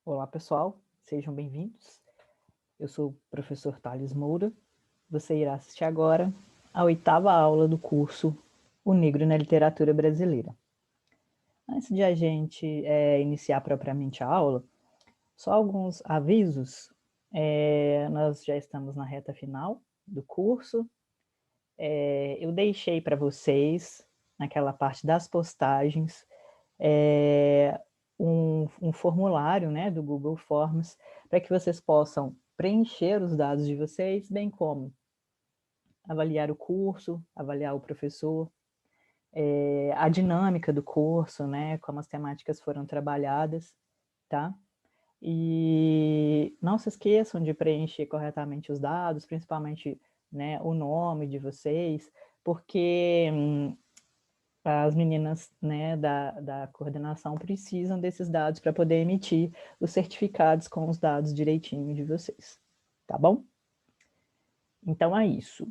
Olá, pessoal, sejam bem-vindos. Eu sou o professor Thales Moura. Você irá assistir agora a 8ª aula do curso O Negro na Literatura Brasileira. Antes de a gente iniciar propriamente a aula, só alguns avisos. Nós já estamos na reta final do curso. Eu deixei para vocês, naquela parte das postagens, um formulário, né, do Google Forms, para que vocês possam preencher os dados de vocês, bem como avaliar o curso, avaliar o professor, a dinâmica do curso, né, como as temáticas foram trabalhadas, tá? E não se esqueçam de preencher corretamente os dados, principalmente, né, o nome de vocês, porque as meninas, né, da coordenação precisam desses dados para poder emitir os certificados com os dados direitinho de vocês, tá bom? Então é isso.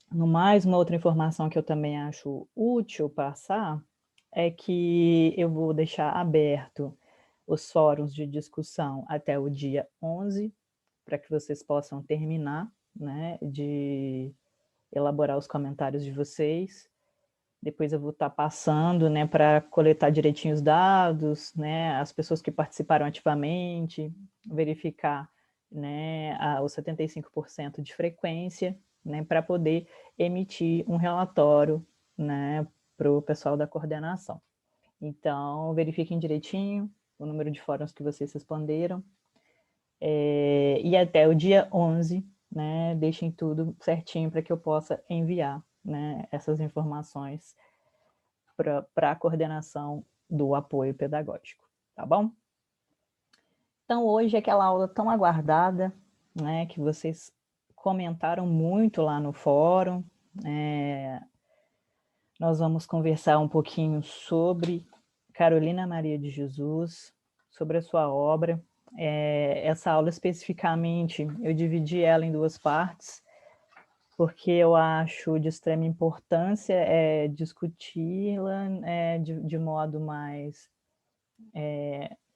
No mais, uma outra informação que eu também acho útil passar é que eu vou deixar aberto os fóruns de discussão até o dia 11, para que vocês possam terminar, né, de elaborar os comentários de vocês. Depois eu vou estar passando, né, para coletar direitinho os dados, né, as pessoas que participaram ativamente, verificar, né, os 75% de frequência, né, para poder emitir um relatório, né, para o pessoal da coordenação. Então, verifiquem direitinho o número de fóruns que vocês responderam, e até o dia 11, né, deixem tudo certinho para que eu possa enviar, né, essas informações para a coordenação do apoio pedagógico, tá bom? Então, hoje é aquela aula tão aguardada, né, que vocês comentaram muito lá no fórum. Nós vamos conversar um pouquinho sobre Carolina Maria de Jesus, sobre a sua obra. Essa aula especificamente, eu dividi ela em duas partes, porque eu acho de extrema importância discuti-la de modo mais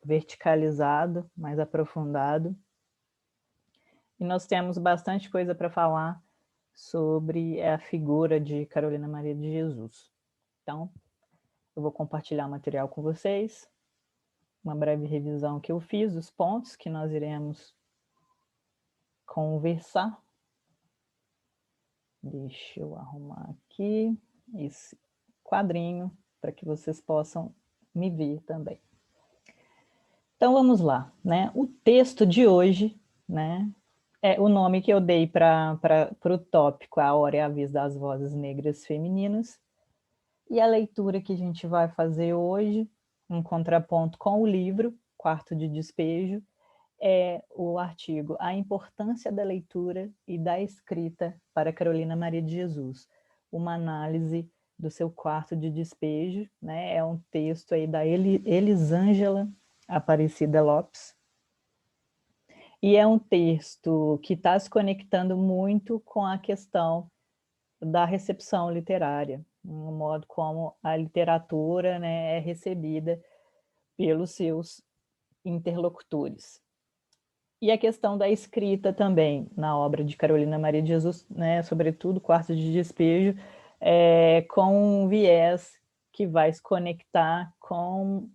verticalizado, mais aprofundado. E nós temos bastante coisa para falar sobre a figura de Carolina Maria de Jesus. Então, eu vou compartilhar o material com vocês, uma breve revisão que eu fiz dos pontos que nós iremos conversar. Deixa eu arrumar aqui esse quadrinho para que vocês possam me ver também. Então vamos lá, né? O texto de hoje, né? O nome que eu dei para o tópico, A Hora e a Vez das Vozes Negras Femininas, e a leitura que a gente vai fazer hoje, um contraponto com o livro, Quarto de Despejo, é o artigo A Importância da Leitura e da Escrita para Carolina Maria de Jesus, uma análise do seu Quarto de Despejo, né? É um texto aí da Elisângela Aparecida Lopes, e é um texto que está se conectando muito com a questão da recepção literária, no modo como a literatura, né, é recebida pelos seus interlocutores. E a questão da escrita também, na obra de Carolina Maria de Jesus, né, sobretudo Quarto de Despejo, com um viés que vai se conectar com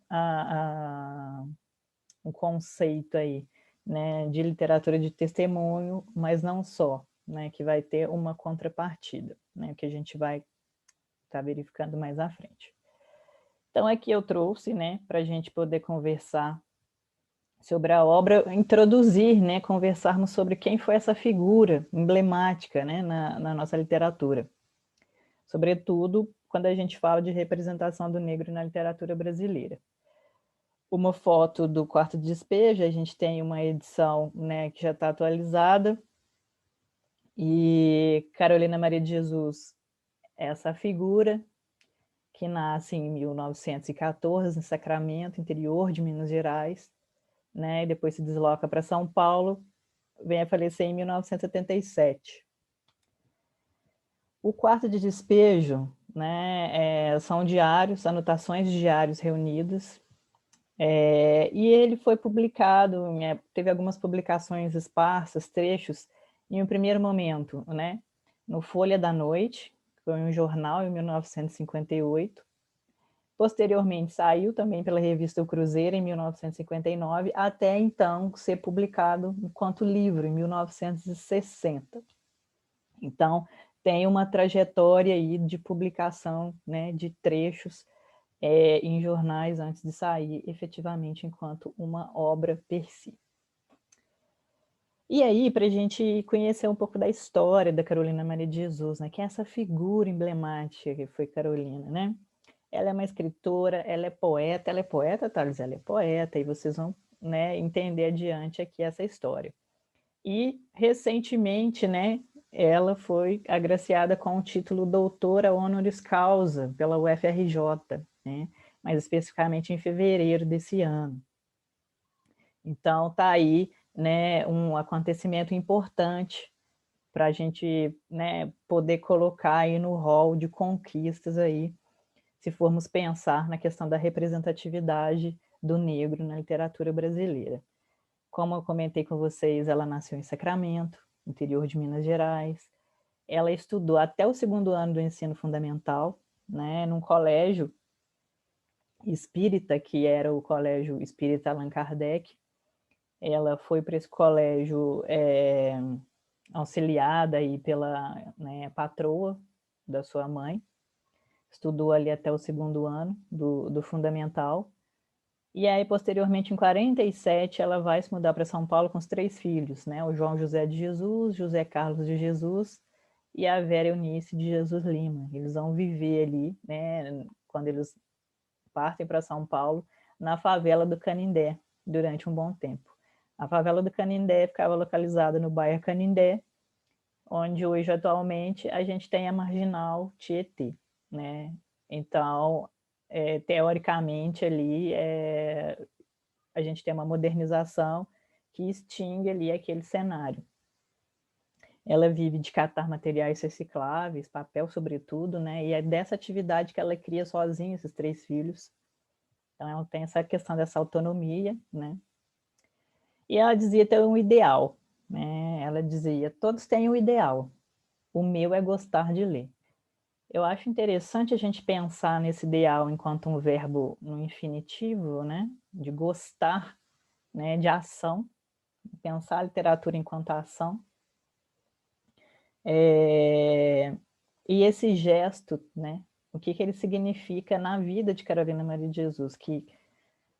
um conceito aí, né, de literatura de testemunho, mas não só, né, que vai ter uma contrapartida, né, que a gente vai estar verificando mais à frente. Então, aqui eu trouxe, né, para a gente poder conversar sobre a obra, introduzir, né, conversarmos sobre quem foi essa figura emblemática, né, na nossa literatura. Sobretudo, quando a gente fala de representação do negro na literatura brasileira. Uma foto do Quarto de Despejo, a gente tem uma edição, né, que já está atualizada, e Carolina Maria de Jesus, essa figura que nasce em 1914, em Sacramento, interior de Minas Gerais, né, e depois se desloca para São Paulo, vem a falecer em 1977. O Quarto de Despejo, né, são diários, anotações de diários reunidas, E ele foi publicado, teve algumas publicações esparsas, trechos, em um primeiro momento, né, no Folha da Noite, que foi um jornal em 1958. Posteriormente saiu também pela revista O Cruzeiro em 1959, até então ser publicado enquanto livro em 1960. Então, tem uma trajetória aí de publicação, né, de trechos em jornais antes de sair efetivamente enquanto uma obra per si. E aí, para a gente conhecer um pouco da história da Carolina Maria de Jesus, né, que é essa figura emblemática que foi Carolina, né? Ela é uma escritora, ela é poeta, Thales, ela é poeta, e vocês vão, né, entender adiante aqui essa história. E, recentemente, né, ela foi agraciada com o título doutora honoris causa pela UFRJ, né, mais especificamente em fevereiro desse ano. Então, está aí, né, um acontecimento importante para a gente, né, poder colocar aí no rol de conquistas aí, se formos pensar na questão da representatividade do negro na literatura brasileira. Como eu comentei com vocês, ela nasceu em Sacramento, interior de Minas Gerais. Ela estudou até o segundo ano do ensino fundamental, né, num colégio espírita, que era o Colégio Espírita Allan Kardec. Ela foi para esse colégio auxiliada aí pela, né, patroa da sua mãe. Estudou ali até o segundo ano do fundamental. E aí, posteriormente, em 47, ela vai se mudar para São Paulo com os 3 filhos, né? O João José de Jesus, José Carlos de Jesus e a Vera Eunice de Jesus Lima. Eles vão viver ali, né, quando eles partem para São Paulo, na favela do Canindé, durante um bom tempo. A favela do Canindé ficava localizada no bairro Canindé, onde hoje, atualmente, a gente tem a Marginal Tietê, né? Então, teoricamente, ali, a gente tem uma modernização que extingue ali aquele cenário. Ela vive de catar materiais recicláveis, papel sobretudo, né? E é dessa atividade que ela cria sozinha esses 3 filhos. Então, ela tem essa questão dessa autonomia, né? E ela dizia ter um ideal, né? Ela dizia, todos têm um ideal, o meu é gostar de ler. Eu acho interessante a gente pensar nesse ideal enquanto um verbo no infinitivo, né? De gostar, né? De ação, pensar a literatura enquanto ação. E esse gesto, né? O que ele significa na vida de Carolina Maria de Jesus, que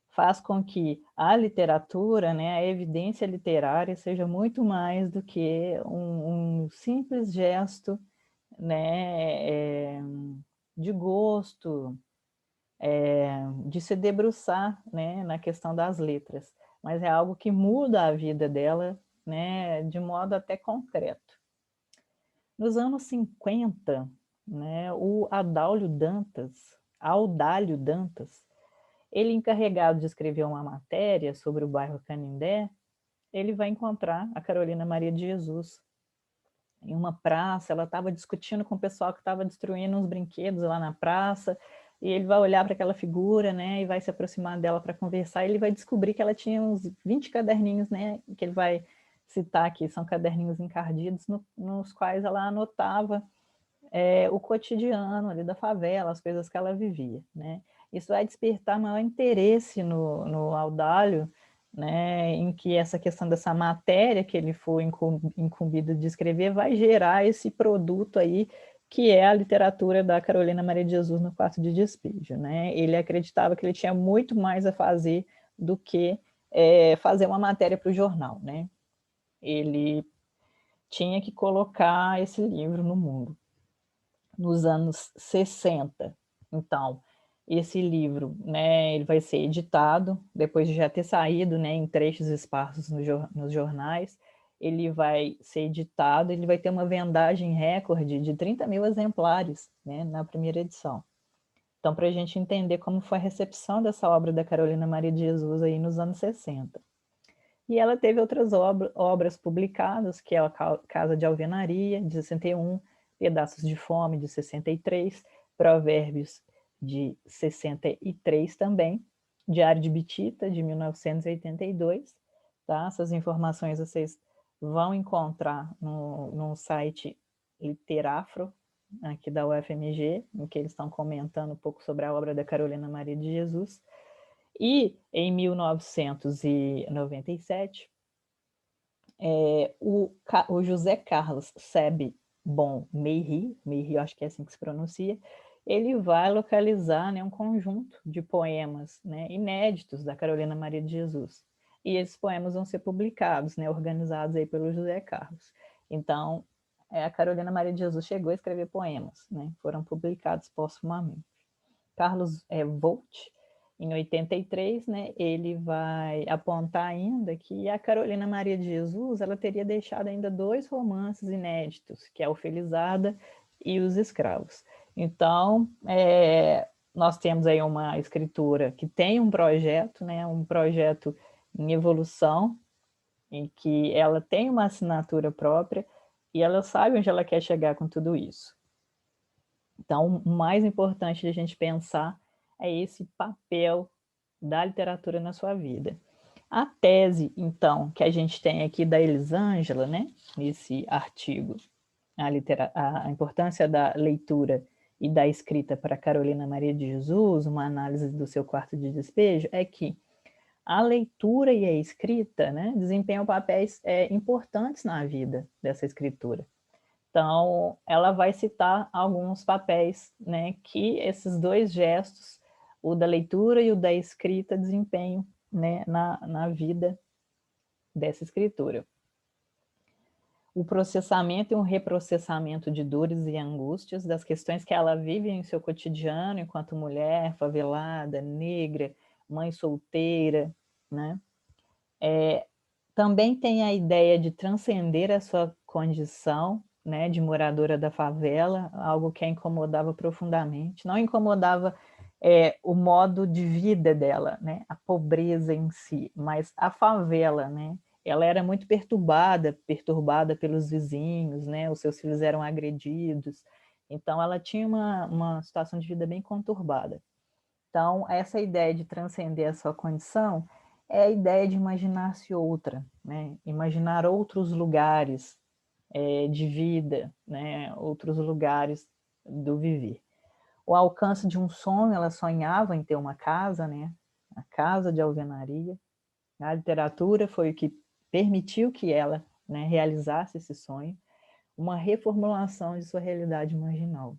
faz com que a literatura, né, a evidência literária, seja muito mais do que um simples gesto, né, de gosto, de se debruçar, né, na questão das letras, mas é algo que muda a vida dela, né, de modo até concreto. Nos anos 50, né, o Audálio Dantas, ele encarregado de escrever uma matéria sobre o bairro Canindé, ele vai encontrar a Carolina Maria de Jesus em uma praça. Ela estava discutindo com o pessoal que estava destruindo uns brinquedos lá na praça, e ele vai olhar para aquela figura, né, e vai se aproximar dela para conversar, e ele vai descobrir que ela tinha uns 20 caderninhos, né, que ele vai citar aqui, são caderninhos encardidos, nos quais ela anotava o cotidiano ali da favela, as coisas que ela vivia, né. Isso vai despertar maior interesse no Audálio, né, em que essa questão dessa matéria que ele foi incumbido de escrever vai gerar esse produto aí, que é a literatura da Carolina Maria de Jesus no Quarto de Despejo, né? Ele acreditava que ele tinha muito mais a fazer do que fazer uma matéria para o jornal, né? Ele tinha que colocar esse livro no mundo. Nos anos 60, então, esse livro, né, ele vai ser editado, depois de já ter saído, né, em trechos esparsos nos jornais, ele vai ser editado, ele vai ter uma vendagem recorde de 30 mil exemplares, né, na primeira edição. Então, para a gente entender como foi a recepção dessa obra da Carolina Maria de Jesus aí nos anos 60. E ela teve outras obras publicadas, que é a Casa de Alvenaria, de 61, Pedaços de Fome, de 63, Provérbios, de 63 também, Diário de Bitita, de 1982, tá? Essas informações vocês vão encontrar no site Literafro, aqui da UFMG, em que eles estão comentando um pouco sobre a obra da Carolina Maria de Jesus. E em 1997, o José Carlos Sebe-Bon Meiri, eu acho que é assim que se pronuncia, ele vai localizar, né, um conjunto de poemas, né, inéditos da Carolina Maria de Jesus. E esses poemas vão ser publicados, né, organizados aí pelo José Carlos. Então, a Carolina Maria de Jesus chegou a escrever poemas, né, foram publicados postumamente. Carlos Volt, em 83, né, ele vai apontar ainda que a Carolina Maria de Jesus ela teria deixado ainda 2 romances inéditos, que é o Felizarda e Os Escravos. Então, nós temos aí uma escritora que tem um projeto, né, um projeto em evolução, em que ela tem uma assinatura própria e ela sabe onde ela quer chegar com tudo isso. Então, o mais importante de a gente pensar é esse papel da literatura na sua vida. A tese, então, que a gente tem aqui da Elisângela, né, nesse artigo, a importância da leitura e da escrita para Carolina Maria de Jesus, uma análise do seu quarto de despejo, é que a leitura e a escrita, né, desempenham papéis importantes na vida dessa escritura. Então, ela vai citar alguns papéis, né, que esses 2 gestos, o da leitura e o da escrita, desempenham, né, na vida dessa escritora. O processamento e um reprocessamento de dores e angústias, das questões que ela vive em seu cotidiano, enquanto mulher, favelada, negra, mãe solteira, né? Também tem a ideia de transcender a sua condição, né, de moradora da favela, algo que a incomodava profundamente. Não incomodava o modo de vida dela, né, a pobreza em si, mas a favela, né, ela era muito perturbada pelos vizinhos, né, os seus filhos eram agredidos, então ela tinha uma situação de vida bem conturbada. Então, essa ideia de transcender a sua condição é a ideia de imaginar-se outra, né? Imaginar outros lugares de vida, né? Outros lugares do viver. O alcance de um sonho, ela sonhava em ter uma casa, né? A casa de alvenaria. A literatura foi o que permitiu que ela, né, realizasse esse sonho, uma reformulação de sua realidade marginal.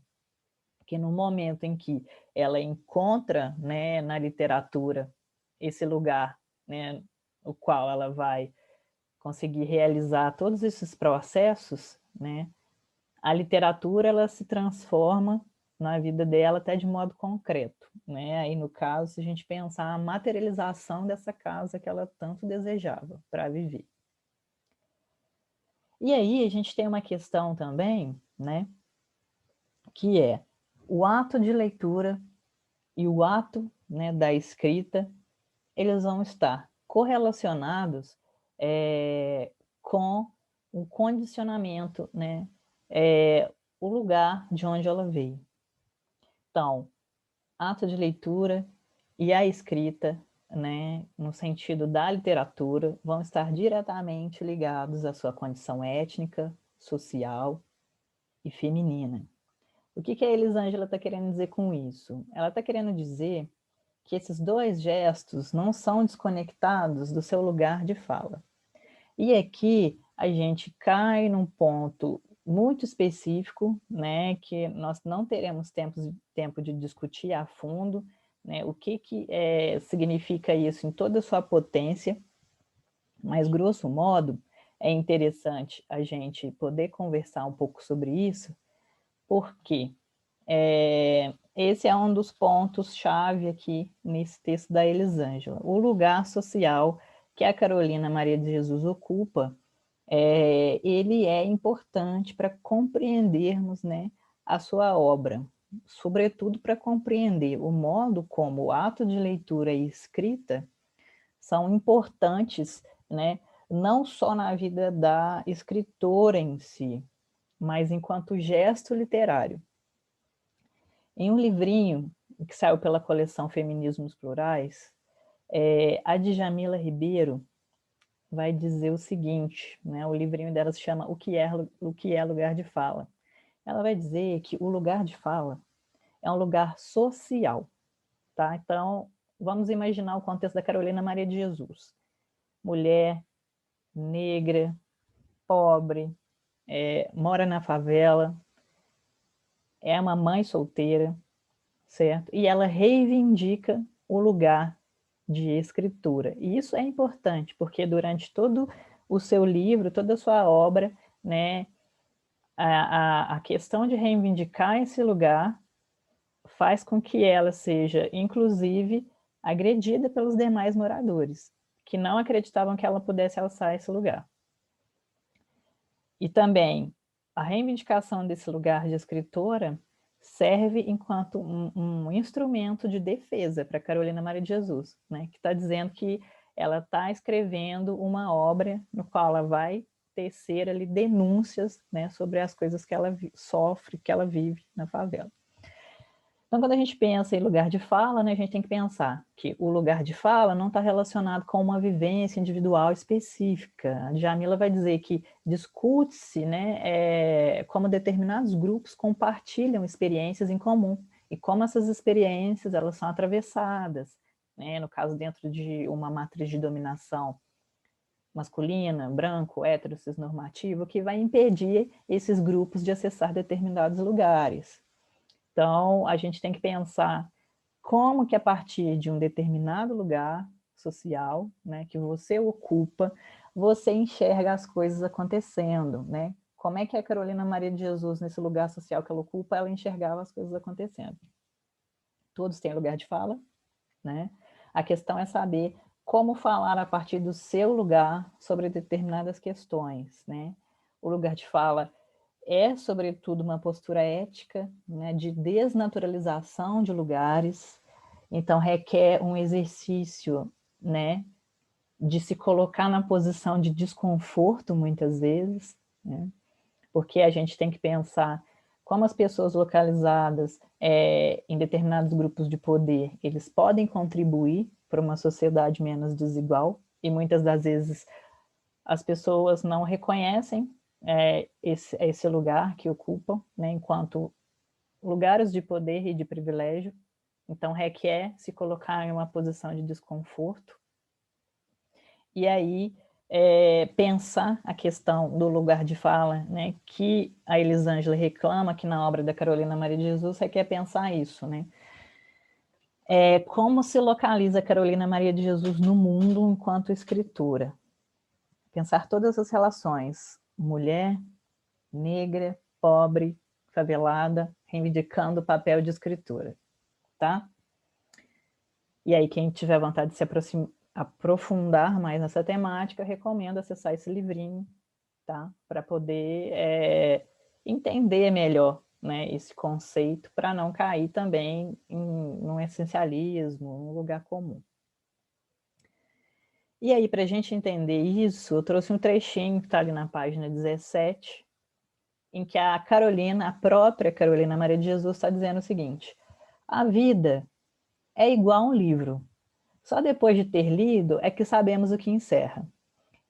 Que no momento em que ela encontra, né, na literatura esse lugar, né, o qual ela vai conseguir realizar todos esses processos, né, a literatura ela se transforma na vida dela até de modo concreto, né? Aí no caso, se a gente pensar a materialização dessa casa que ela tanto desejava para viver. E aí a gente tem uma questão também, né, que é o ato de leitura e o ato, né, da escrita, eles vão estar correlacionados com o condicionamento, né, o lugar de onde ela veio. Então, ato de leitura e a escrita, né, no sentido da literatura, vão estar diretamente ligados à sua condição étnica, social e feminina. O que a Elisângela está querendo dizer com isso? Ela está querendo dizer que esses 2 gestos não são desconectados do seu lugar de fala. E aqui a gente cai num ponto muito específico, né, que nós não teremos tempo de discutir a fundo, né, o que significa isso em toda a sua potência, mas grosso modo é interessante a gente poder conversar um pouco sobre isso, porque esse é um dos pontos-chave aqui nesse texto da Elisângela. O lugar social que a Carolina Maria de Jesus ocupa, ele é importante para compreendermos, né, a sua obra, sobretudo para compreender o modo como o ato de leitura e escrita são importantes, né, não só na vida da escritora em si, mas enquanto gesto literário. Em um livrinho que saiu pela coleção Feminismos Plurais, A Djamila Ribeiro vai dizer o seguinte, né? O livrinho dela se chama O que é Lugar de Fala. Ela vai dizer que o lugar de fala é um lugar social, tá? Então, vamos imaginar o contexto da Carolina Maria de Jesus. Mulher, negra, pobre, mora na favela, é uma mãe solteira, certo? E ela reivindica o lugar de escritura. E isso é importante, porque durante todo o seu livro, toda a sua obra, né, a questão de reivindicar esse lugar faz com que ela seja, inclusive, agredida pelos demais moradores, que não acreditavam que ela pudesse alçar esse lugar. E também, a reivindicação desse lugar de escritora serve enquanto um instrumento de defesa para Carolina Maria de Jesus, né, que está dizendo que ela está escrevendo uma obra no qual ela vai tecer ali denúncias, né, sobre as coisas que ela sofre, que ela vive na favela. Então, quando a gente pensa em lugar de fala, né, a gente tem que pensar que o lugar de fala não está relacionado com uma vivência individual específica. A Djamila vai dizer que discute-se, né, como determinados grupos compartilham experiências em comum e como essas experiências elas são atravessadas, né, no caso dentro de uma matriz de dominação masculina, branco, hétero, cisnormativo, que vai impedir esses grupos de acessar determinados lugares. Então, a gente tem que pensar como que a partir de um determinado lugar social, né, que você ocupa, você enxerga as coisas acontecendo, né? Como é que a Carolina Maria de Jesus, nesse lugar social que ela ocupa, ela enxergava as coisas acontecendo? Todos têm lugar de fala, né? A questão é saber como falar a partir do seu lugar sobre determinadas questões, né? O lugar de fala é, sobretudo, uma postura ética, né, de desnaturalização de lugares, então requer um exercício, né, de se colocar na posição de desconforto, muitas vezes, né, porque a gente tem que pensar como as pessoas localizadas em determinados grupos de poder, eles podem contribuir para uma sociedade menos desigual, e muitas das vezes as pessoas não reconhecem esse lugar que ocupam, né, enquanto lugares de poder e de privilégio, então requer se colocar em uma posição de desconforto, e aí pensar a questão do lugar de fala, né, que a Elisângela reclama que na obra da Carolina Maria de Jesus requer pensar isso, né, como se localiza a Carolina Maria de Jesus no mundo enquanto escritora, pensar todas as relações, mulher, negra, pobre, favelada, reivindicando o papel de escritora, tá? E aí, quem tiver vontade de se aprofundar mais nessa temática, recomendo acessar esse livrinho, tá? Para poder entender melhor, né, esse conceito, para não cair também num essencialismo, num lugar comum. E aí, para a gente entender isso, eu trouxe um trechinho que está ali na página 17, em que a Carolina, a própria Carolina Maria de Jesus, está dizendo o seguinte: a vida é igual a um livro. Só depois de ter lido é que sabemos o que encerra.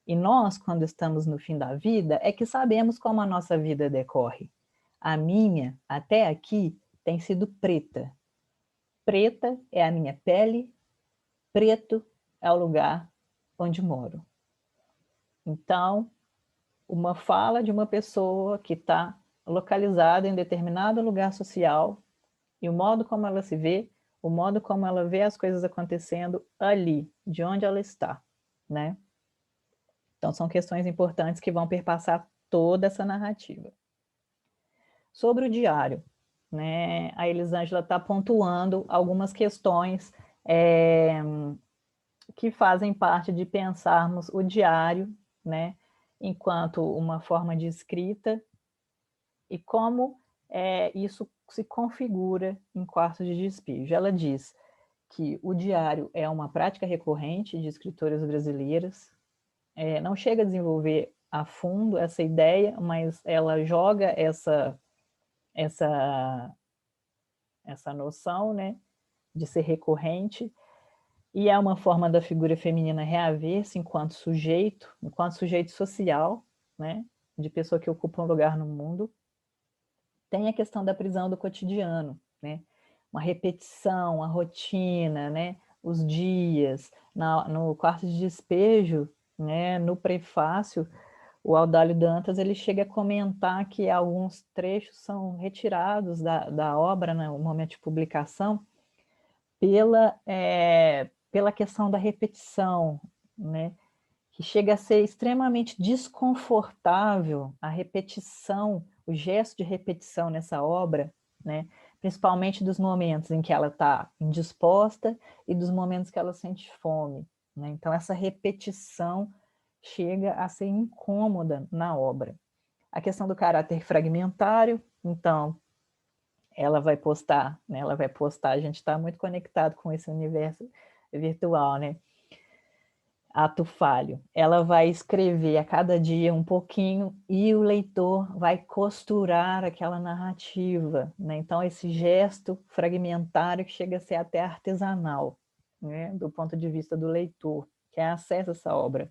E nós, quando estamos no fim da vida, é que sabemos como a nossa vida decorre. A minha, até aqui, tem sido preta. Preta é a minha pele, preto é o lugar onde moro. Então, uma fala de uma pessoa que está localizada em determinado lugar social e o modo como ela se vê, o modo como ela vê as coisas acontecendo ali, de onde ela está, né? Então, são questões importantes que vão perpassar toda essa narrativa. Sobre o diário, né? A Elisângela está pontuando algumas questões que fazem parte de pensarmos o diário, né, enquanto uma forma de escrita e como isso se configura em quartos de despejo. Ela diz que o diário é uma prática recorrente de escritoras brasileiras, não chega a desenvolver a fundo essa ideia, mas ela joga essa noção, né, de ser recorrente, E é uma forma da figura feminina reaver-se enquanto sujeito social, né, de pessoa que ocupa um lugar no mundo. Tem a questão da prisão do cotidiano, né, uma repetição, a rotina, né, os dias. No quarto de despejo, né, no prefácio, o Audálio Dantas ele chega a comentar que alguns trechos são retirados da obra, né, no momento de publicação, pela questão da repetição, né, que chega a ser extremamente desconfortável a repetição, o gesto de repetição nessa obra, né, principalmente dos momentos em que ela está indisposta e dos momentos que ela sente fome, né? Então, essa repetição chega a ser incômoda na obra. A questão do caráter fragmentário, então, ela vai postar, né? Ela vai postar, a gente está muito conectado com esse universo virtual, né? Ato falho. Ela vai escrever a cada dia um pouquinho e o leitor vai costurar aquela narrativa, né? Então, esse gesto fragmentário que chega a ser até artesanal, né? Do ponto de vista do leitor, que acessa essa obra.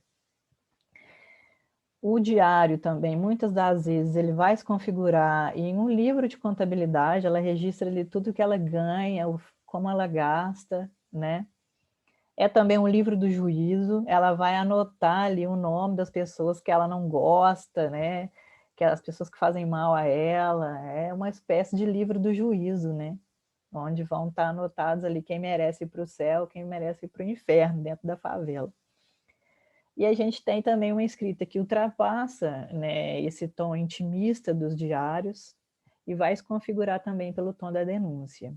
O diário também, muitas das vezes, ele vai se configurar em um livro de contabilidade, ela registra ali tudo que ela ganha, como ela gasta, né? É também um livro do juízo, ela vai anotar ali o nome das pessoas que ela não gosta, né? Que as pessoas que fazem mal a ela, é uma espécie de livro do juízo, né? Onde vão estar anotados ali quem merece ir para o céu, quem merece ir para o inferno dentro da favela. E a gente tem também uma escrita que ultrapassa, né, esse tom intimista dos diários e vai se configurar também pelo tom da denúncia.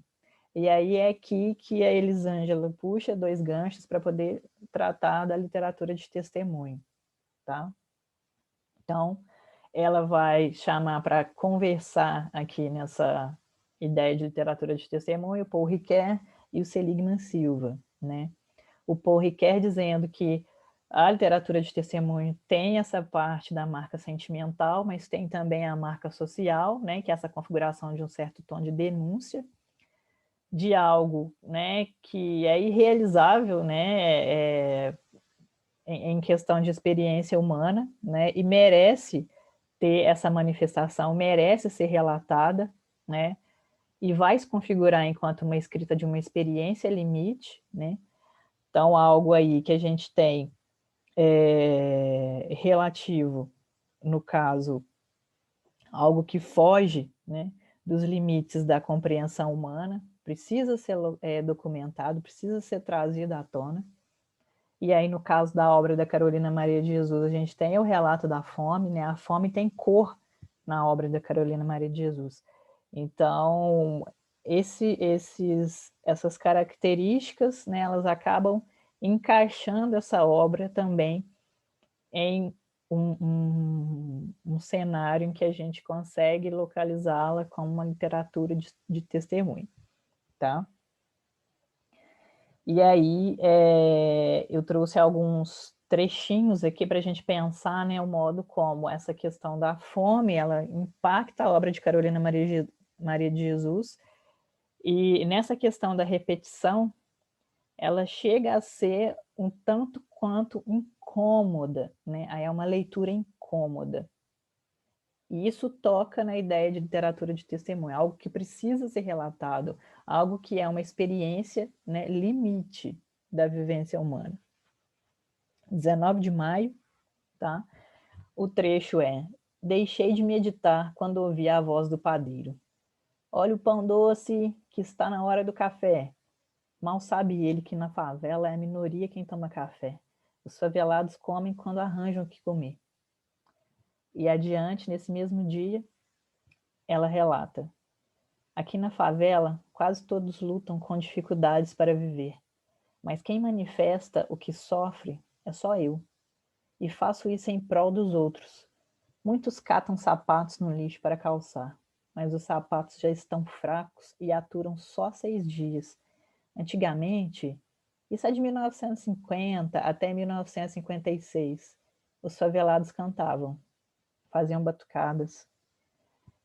E aí é aqui que a Elisângela puxa dois ganchos para poder tratar da literatura de testemunho, tá? Então, ela vai chamar para conversar aqui nessa ideia de literatura de testemunho o Paul Ricoeur e o Seligman Silva, né? O Paul Ricoeur dizendo que a literatura de testemunho tem essa parte da marca sentimental, mas tem também a marca social, né, que é essa configuração de um certo tom de denúncia, de algo, né, que é irrealizável, né, em questão de experiência humana, né, e merece ter essa manifestação, merece ser relatada, né, e vai se configurar enquanto uma escrita de uma experiência limite, né. Então, algo aí que a gente tem relativo, no caso, algo que foge, né, dos limites da compreensão humana, precisa ser documentado, precisa ser trazido à tona. E aí, no caso da obra da Carolina Maria de Jesus, a gente tem o relato da fome, né? A fome tem cor na obra da Carolina Maria de Jesus. Então, essas características, né, elas acabam encaixando essa obra também em um cenário em que a gente consegue localizá-la como uma literatura de testemunho, tá? E aí eu trouxe alguns trechinhos aqui para a gente pensar, né, o modo como essa questão da fome, ela impacta a obra de Carolina Maria de Jesus, e nessa questão da repetição, ela chega a ser um tanto quanto incômoda, né? Aí é uma leitura incômoda. E isso toca na ideia de literatura de testemunho, algo que precisa ser relatado, algo que é uma experiência, né, limite da vivência humana. 19 de maio, tá? O trecho é: deixei de meditar quando ouvi a voz do padeiro. Olha o pão doce que está na hora do café. Mal sabe ele que na favela é a minoria quem toma café. Os favelados comem quando arranjam o que comer. E adiante, nesse mesmo dia, ela relata: aqui na favela, quase todos lutam com dificuldades para viver, mas quem manifesta o que sofre é só eu. E faço isso em prol dos outros. Muitos catam sapatos no lixo para calçar, mas os sapatos já estão fracos e aturam só 6 dias. Antigamente, isso é de 1950 até 1956, os favelados cantavam, faziam batucadas.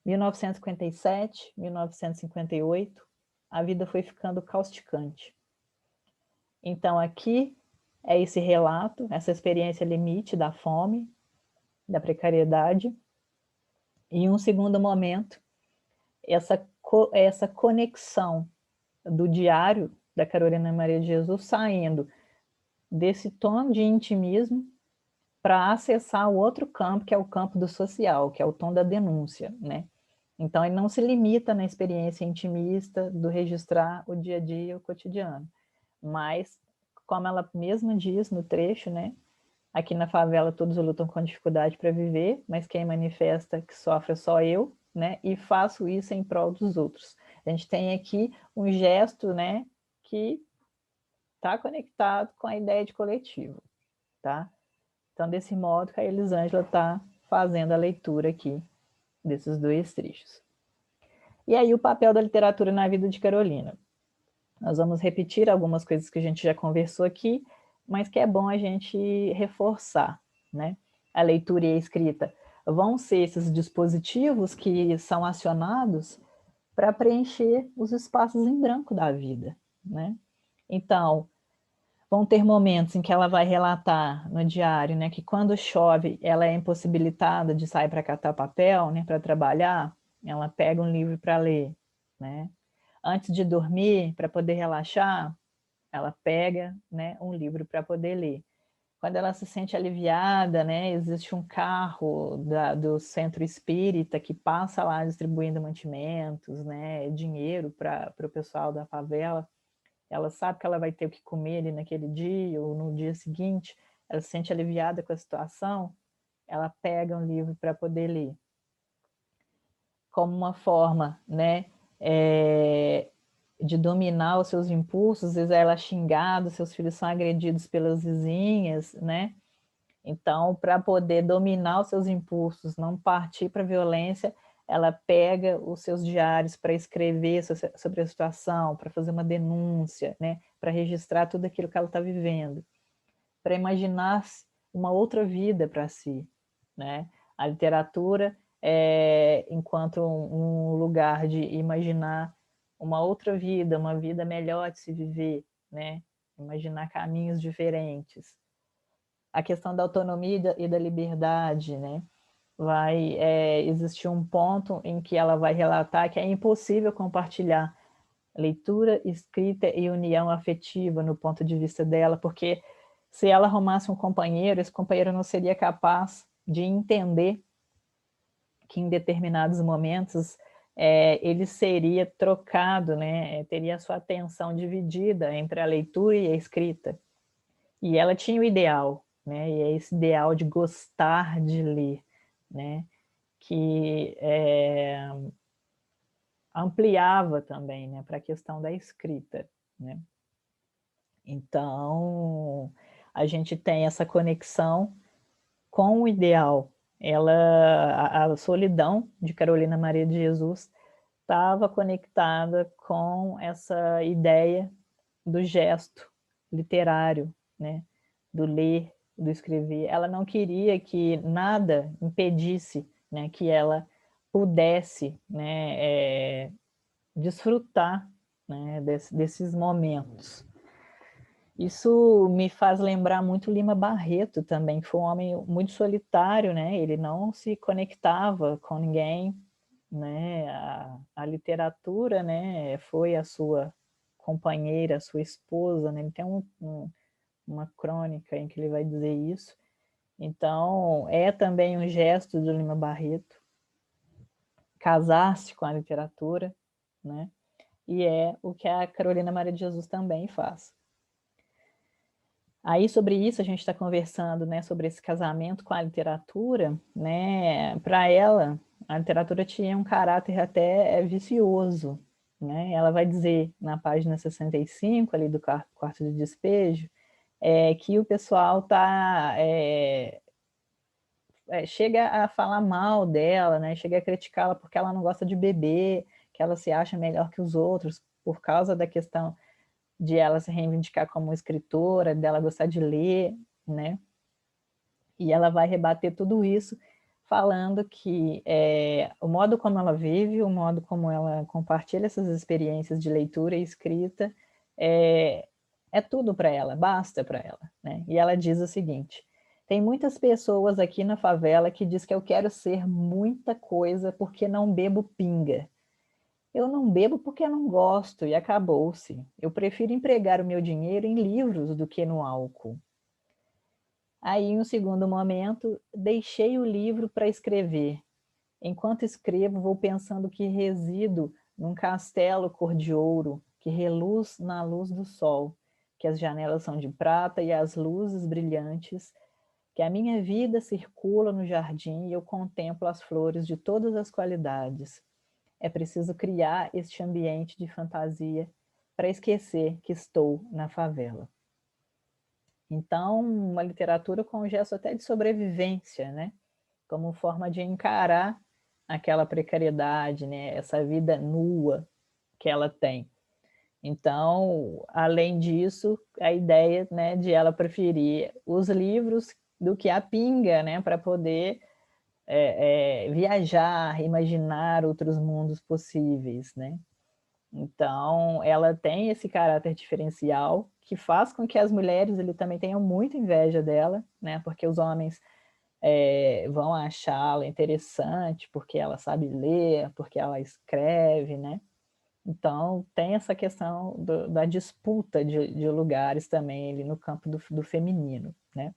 1957, 1958, a vida foi ficando causticante. Então, aqui é esse relato, essa experiência limite da fome, da precariedade. E em um segundo momento, essa conexão do diário da Carolina Maria de Jesus saindo desse tom de intimismo para acessar o outro campo, que é o campo do social, que é o tom da denúncia, né? Então, ele não se limita na experiência intimista do registrar o dia a dia, o cotidiano, mas, como ela mesma diz no trecho, né? Aqui na favela todos lutam com dificuldade para viver, mas quem manifesta que sofre é só eu, né? E faço isso em prol dos outros. A gente tem aqui um gesto, né? Que está conectado com a ideia de coletivo, tá? Então, desse modo que a Elisângela está fazendo a leitura aqui desses dois trechos. E aí o papel da literatura na vida de Carolina. Nós vamos repetir algumas coisas que a gente já conversou aqui, mas que é bom a gente reforçar, né? A leitura e a escrita vão ser esses dispositivos que são acionados para preencher os espaços em branco da vida, né? Então, vão ter momentos em que ela vai relatar no diário, né, que quando chove, ela é impossibilitada de sair para catar papel, né, para trabalhar, ela pega um livro para ler, né? Antes de dormir, para poder relaxar, ela pega, né, um livro para poder ler. Quando ela se sente aliviada, né, existe um carro do centro espírita que passa lá distribuindo mantimentos, né, dinheiro para o pessoal da favela. Ela sabe que ela vai ter o que comer ali naquele dia ou no dia seguinte, ela se sente aliviada com a situação, ela pega um livro para poder ler. Como uma forma, né, de dominar os seus impulsos, às vezes ela é xingada, seus filhos são agredidos pelas vizinhas, né? Então, para poder dominar os seus impulsos, não partir para a violência, ela pega os seus diários para escrever sobre a situação, para fazer uma denúncia, né? Para registrar tudo aquilo que ela está vivendo, para imaginar uma outra vida para si, né? A literatura é, enquanto um lugar de imaginar uma outra vida, uma vida melhor de se viver, né? Imaginar caminhos diferentes. A questão da autonomia e da liberdade, né? Vai existir um ponto em que ela vai relatar que é impossível compartilhar leitura, escrita e união afetiva no ponto de vista dela, porque se ela arrumasse um companheiro, esse companheiro não seria capaz de entender que em determinados momentos ele seria trocado, né? Teria a sua atenção dividida entre a leitura e a escrita. E ela tinha o ideal, né? E é esse ideal de gostar de ler, né? Que ampliava também, né? Para a questão da escrita, né? Então, a gente tem essa conexão com o ideal. A solidão de Carolina Maria de Jesus estava conectada com essa ideia do gesto literário, né? Do ler, do escrever. Ela não queria que nada impedisse, né, que ela pudesse, né, desfrutar, né, desses momentos. Isso me faz lembrar muito Lima Barreto também, que foi um homem muito solitário, né? Ele não se conectava com ninguém, né? A literatura, né, foi a sua companheira, a sua esposa, né? Ele tem uma crônica em que ele vai dizer isso. Então, é também um gesto do Lima Barreto casar-se com a literatura, né? E é o que a Carolina Maria de Jesus também faz. Aí, sobre isso, a gente está conversando, né, sobre esse casamento com a literatura, né? Para ela, a literatura tinha um caráter até vicioso, né? Ela vai dizer na página 65, ali do quarto de despejo, que o pessoal chega a falar mal dela, né? Chega a criticá-la porque ela não gosta de beber, que ela se acha melhor que os outros, por causa da questão de ela se reivindicar como escritora, dela gostar de ler, né? E ela vai rebater tudo isso falando que o modo como ela vive, o modo como ela compartilha essas experiências de leitura e escrita é tudo para ela, basta para ela, né? E ela diz o seguinte: tem muitas pessoas aqui na favela que diz que eu quero ser muita coisa porque não bebo pinga. Eu não bebo porque não gosto e acabou-se. Eu prefiro empregar o meu dinheiro em livros do que no álcool. Aí, em um segundo momento, deixei o livro para escrever. Enquanto escrevo, vou pensando que resido num castelo cor de ouro, que reluz na luz do sol, que as janelas são de prata e as luzes brilhantes, que a minha vida circula no jardim e eu contemplo as flores de todas as qualidades. É preciso criar este ambiente de fantasia para esquecer que estou na favela. Então, uma literatura com um gesto até de sobrevivência, né? Como forma de encarar aquela precariedade, né? Essa vida nua que ela tem. Então, além disso, a ideia, né, de ela preferir os livros do que a pinga, né, para poder viajar, imaginar outros mundos possíveis, né? Então, ela tem esse caráter diferencial que faz com que as mulheres ele também tenham muita inveja dela, né? Porque os homens vão achá-la interessante, porque ela sabe ler, porque ela escreve, né? Então, tem essa questão da disputa de lugares também ali no campo do feminino, né?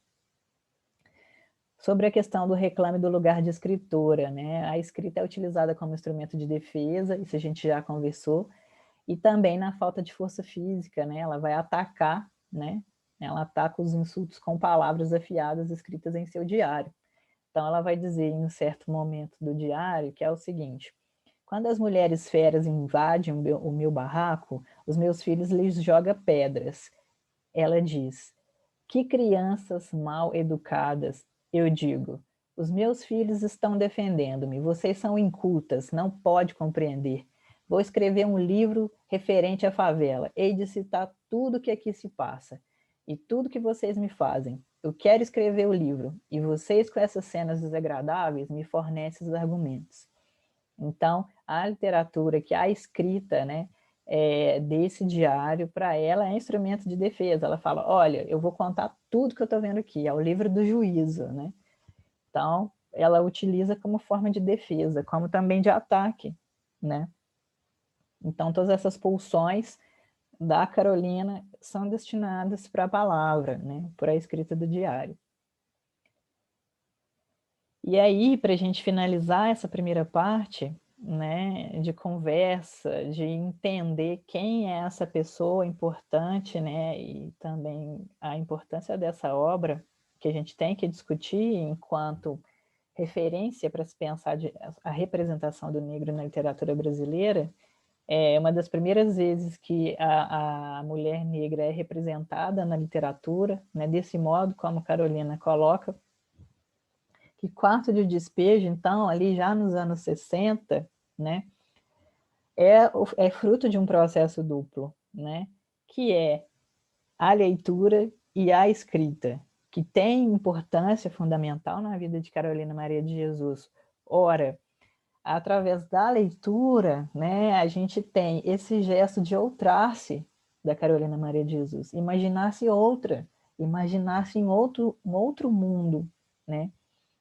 Sobre a questão do reclame do lugar de escritora, né? A escrita é utilizada como instrumento de defesa, isso a gente já conversou, e também na falta de força física, né? Ela vai atacar, né? Ela ataca os insultos com palavras afiadas escritas em seu diário. Então, ela vai dizer em um certo momento do diário que é o seguinte: quando as mulheres feras invadem o meu barraco, os meus filhos lhes jogam pedras. Ela diz: que crianças mal educadas, eu digo. Os meus filhos estão defendendo-me. Vocês são incultas, não pode compreender. Vou escrever um livro referente à favela. Hei de citar tudo que aqui se passa e tudo que vocês me fazem. Eu quero escrever o livro e vocês, com essas cenas desagradáveis, me fornecem os argumentos. Então, a literatura, que a escrita, né, desse diário, para ela é instrumento de defesa. Ela fala: olha, eu vou contar tudo que eu estou vendo aqui, é o livro do juízo, né? Então, ela utiliza como forma de defesa, como também de ataque, né? Então, todas essas pulsões da Carolina são destinadas para a palavra, né? Para a escrita do diário. E aí, para a gente finalizar essa primeira parte, né, de conversa, de entender quem é essa pessoa importante, né, e também a importância dessa obra que a gente tem que discutir enquanto referência para se pensar a representação do negro na literatura brasileira. É uma das primeiras vezes que a mulher negra é representada na literatura, né, desse modo como Carolina coloca, que Quarto de Despejo, então, ali já nos anos 60, né, é fruto de um processo duplo, né, que é a leitura e a escrita, que tem importância fundamental na vida de Carolina Maria de Jesus. Ora, através da leitura, né, a gente tem esse gesto de outrar-se da Carolina Maria de Jesus, imaginar-se outra, imaginar-se em um outro mundo, né,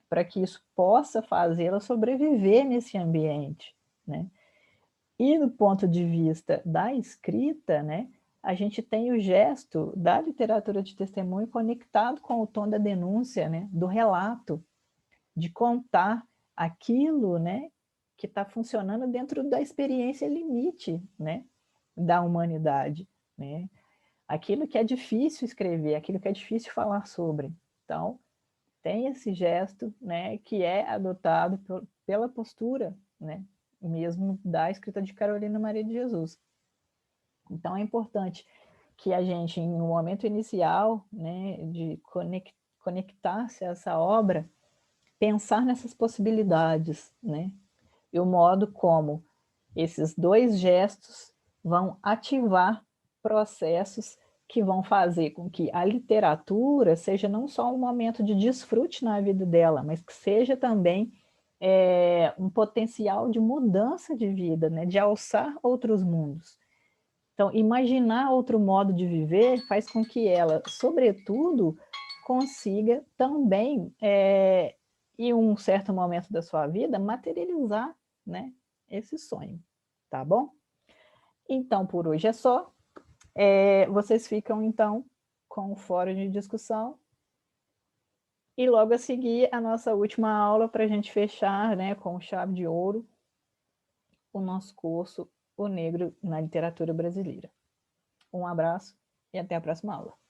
para que isso possa fazê-la sobreviver nesse ambiente, né? E do ponto de vista da escrita, né, a gente tem o gesto da literatura de testemunho conectado com o tom da denúncia, né, do relato, de contar aquilo, né, que está funcionando dentro da experiência limite, né, da humanidade, né? Aquilo que é difícil escrever, aquilo que é difícil falar sobre. Então, tem esse gesto, né, que é adotado pela postura, né, mesmo da escrita de Carolina Maria de Jesus. Então é importante que a gente, em um momento inicial, né, de conectar-se a essa obra, pensar nessas possibilidades, né, e o modo como esses dois gestos vão ativar processos que vão fazer com que a literatura seja não só um momento de desfrute na vida dela, mas que seja também um potencial de mudança de vida, né? De alçar outros mundos. Então, imaginar outro modo de viver faz com que ela, sobretudo, consiga também, em um certo momento da sua vida, materializar, né, esse sonho, tá bom? Então, por hoje é só. Vocês ficam, então, com o fórum de discussão e logo a seguir a nossa última aula para a gente fechar, né, com chave de ouro, o nosso curso O Negro na Literatura Brasileira. Um abraço e até a próxima aula.